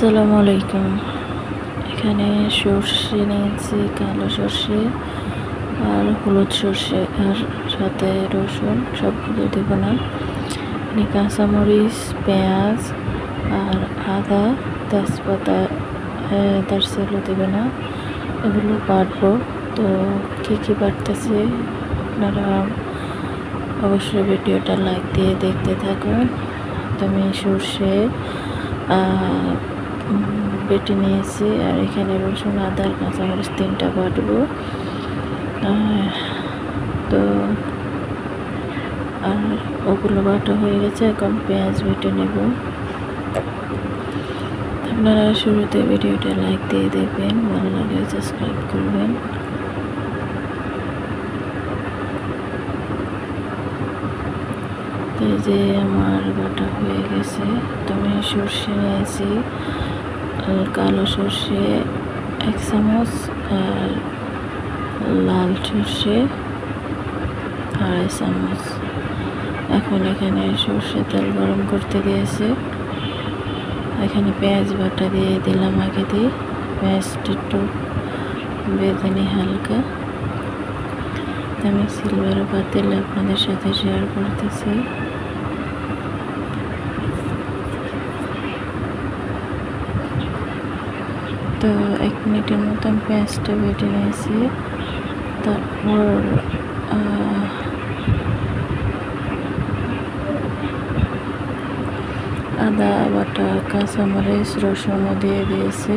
আসসালামু আলাইকুম। এখানে সর্ষে নিয়েছি, কালো সর্ষে আর হলুদ সর্ষে, আর সাথে রসুন। সবগুলো দেব না। কাঁচামরিচ, পেঁয়াজ আর আদা, তেজপাতা, দারচিনি দেবে না। এগুলো বাটবো। তো কী বাটতেছে আপনারা অবশ্যই ভিডিওটা লাইক দিয়ে দেখতে থাকুন। তো আমি সর্ষে বেটে নিয়েছি, আর এখানে রসুন, আদা, কাঁচামরিচ 3টা বাটবো। তো আর ওগুলো বাটা হয়ে গেছে, এখন পেঁয়াজ বেটে নেব। আপনারা শুরুতে ভিডিওটা লাইক দিয়ে দেবেন, ভালো লাগলে সাবস্ক্রাইব করবেন। তো এই যে আমার বাটা হয়ে গেছে। তো আমি সর্ষে নিয়েছি, কালো সর্ষে 1 চামচ, আর লাল সর্ষে 2.5 চামচ। এখন এখানে সর্ষে তেল গরম করতে দিয়েছে। এখানে পেঁয়াজ বাটা দিয়ে দিলাম, আগে দিয়ে পেঁয়াজটা একটু ভেজে নিই হালকা। আমি সিলভার পাতিলে আপনাদের সাথে শেয়ার করতেছি। তো 1 মিনিটের মতন পেঁয়াজটা বেটে নিয়েছি। তারপর আদা বাটা, কাঁচামরিচ, রসুনও দিয়ে দিয়েছি।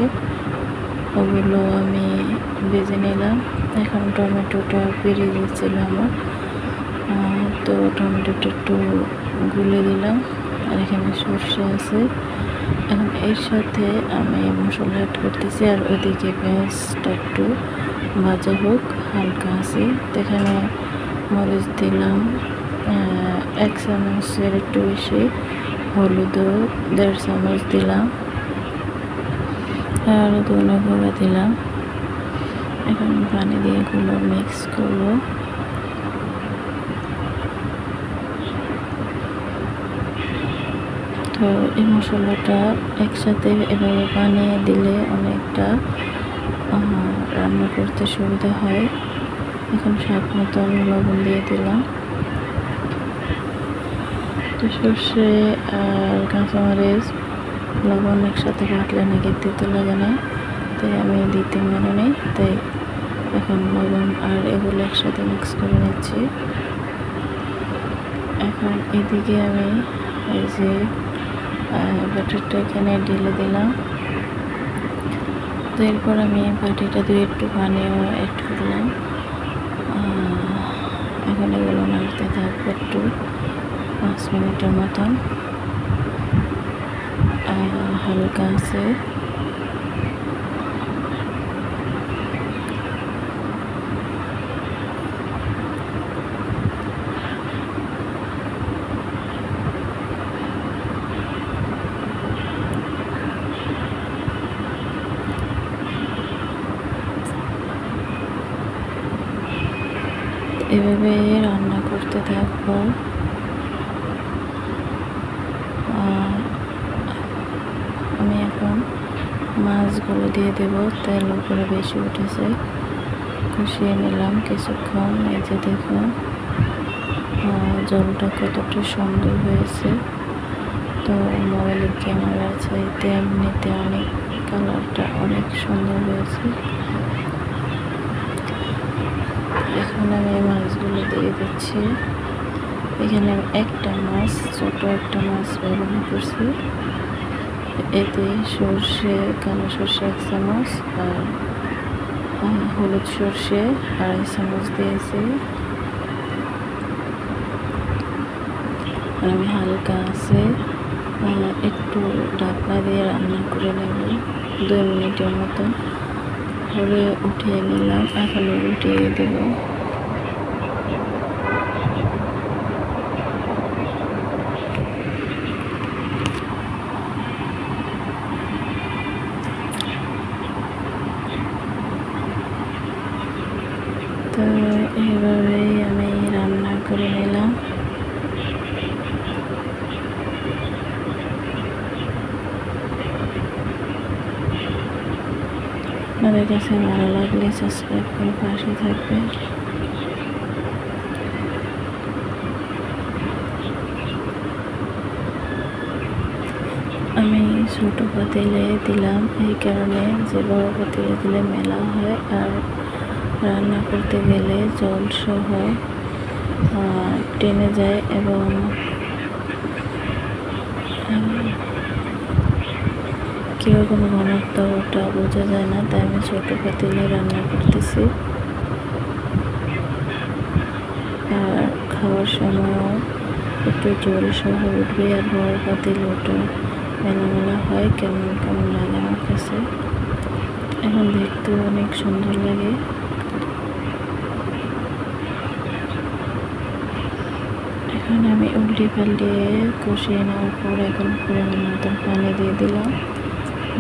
ওগুলো আমি ভেজে নিলাম। এখন টমেটোটা পেরিয়ে দিয়েছিল আমার, তো টমেটোটা একটু গুলে দিলাম। আর এখানে সর্ষে আছে। এখন এর সাথে আমি মশলা অ্যাড করতেছি, আর ওদিকে পেঁয়াজটা একটু ভাজা হোক, হালকা আছে। তো এখানে মরিচ দিলাম 1 চামচের একটু বেশি, হলুদও 1.5 চামচ দিলাম, আর ধনে গুঁড়ো দিলাম। এখন পানি দিয়ে এগুলো মিক্স করবো। তো এই মশলাটা একসাথে এভাবে বানিয়ে দিলে অনেকটা রান্না করতে সুবিধা হয়। এখন স্বাদ মতন লবণ দিয়ে দিলাম। তো সর্ষে আর কাঁচামরিচ, লবণ একসাথে বাটলে নাকি দিতে লাগে না, তাই আমি দিতে মনে নেই। তাই এখন লবণ আর এগুলো একসাথে মিক্স করে নিচ্ছি। এখন এদিকে আমি এই যে বাটারটা এখানে ঢেলে দিলাম। তো এরপর আমি বাটিটা দিয়ে একটু পানিও অ্যাড করলাম। এখন এগুলো নাড়তে থাকবো একটু 5 মিনিটের মতন, হালকা আছে। এভাবে রান্না করতে থাকবো। আমি এখন মাছগুলো দিয়ে দেব। তেল উপরে বেশি উঠেছে, কষিয়ে নিলাম কিছুক্ষণ। এই যে দেখুন জলটা কতটা সুন্দর হয়েছে। তো মোবাইলের ক্যামেরা চাইতে এমনিতে অনেক কালারটা অনেক সুন্দর হয়েছে। এখন আমি মাছগুলো দিয়ে দিচ্ছি। এখানে একটা মাছ, ছোট একটা মাছ ব্যবহার করছি। এতে সর্ষে, কালো সর্ষে 1 চামচ, আর হলুদ সর্ষে 2.5 চামচ দিয়েছি। আর আমি হালকা আছে একটু ঢাকনা দিয়ে রান্না করে নেব 2 মিনিটের মতো। পরে উঠিয়ে নিলাম। এখন উঠিয়ে দেব। তো এইভাবেই আমি রান্না করে নিলাম। আপনাদের কাছে ভালো লাগলে সাবস্ক্রাইব করে পাশে থাকবেন। আমি ছোট পাতিলে দিলাম এই কারণে যে বড় পাতিলে দিলে মেলা হয় আর রান্না করতে গেলে জল সহ টেনে যায় এবং কীরকম ঘনত্ব ওটা বোঝা যায় না, তাই আমি ছোট পাতিলে রান্না করতেছি। আর খাওয়ার সময়ও একটু জল সহ উঠবে আর বড় পাতিলে ওটা মেলা হয়, কেমন কেমন লাগে আমার কাছে। এখন দেখতেও অনেক সুন্দর লাগে। এখন আমি উল্টে পাল্টিয়ে কষিয়ে নেওয়ার পর এখন পরিমাণ মতন পানি দিয়ে দিলাম।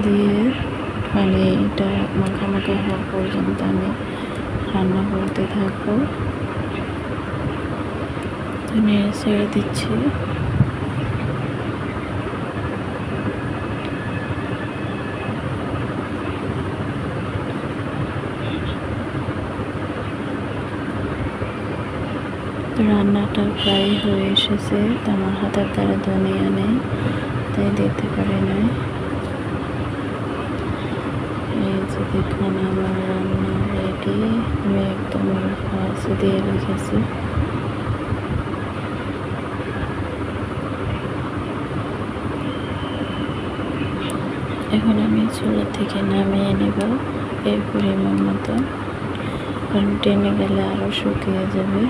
দিয়ে পানিটা মাখা মাখা হওয়া পর্যন্ত আমি রান্না করতে থাকবো। নেড়ে ছেড়ে দিচ্ছি। রান্নাটা প্রায় হয়ে এসেছে, তো আমার হাতের দ্বারা ধনিয়া নেই তাই দিতে পারি নাই। এই যে দেখুন আমার রান্না রেডি, আমি একদম ফাঁসে দিয়ে রেখেছি। এখন আমি চুলা থেকে নামিয়ে নেব এই পরিমাণ মতো, কারণ টেনে গেলে আরও শুকিয়ে যাবে।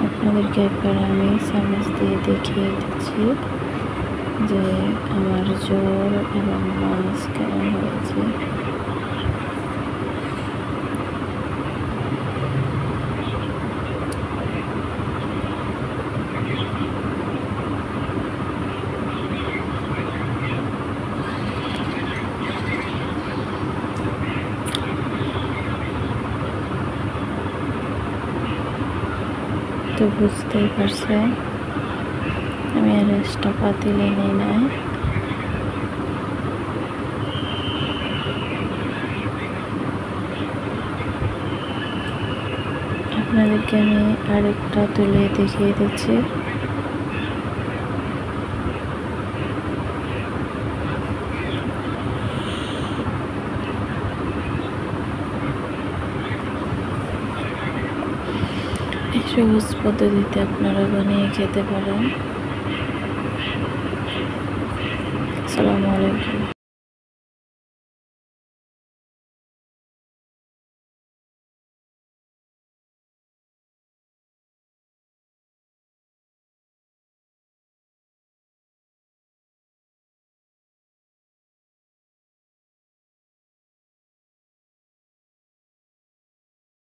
আপনাদেরকে একবার আমি চামচ দিয়ে দেখিয়ে দিচ্ছি যে আমার ঝোল এবং মাছ কেমন হয়েছে। তো বুঝতেই পারছেন আমি আর এক্সট্রা পাতিলে নিই নাই। আপনাদেরকে আমি আরেকটা তুলে দেখিয়ে দিচ্ছি। এই সহজ পদ্ধতিতে আপনারা বানিয়ে খেতে পারেন। আসসালামু আলাইকুম।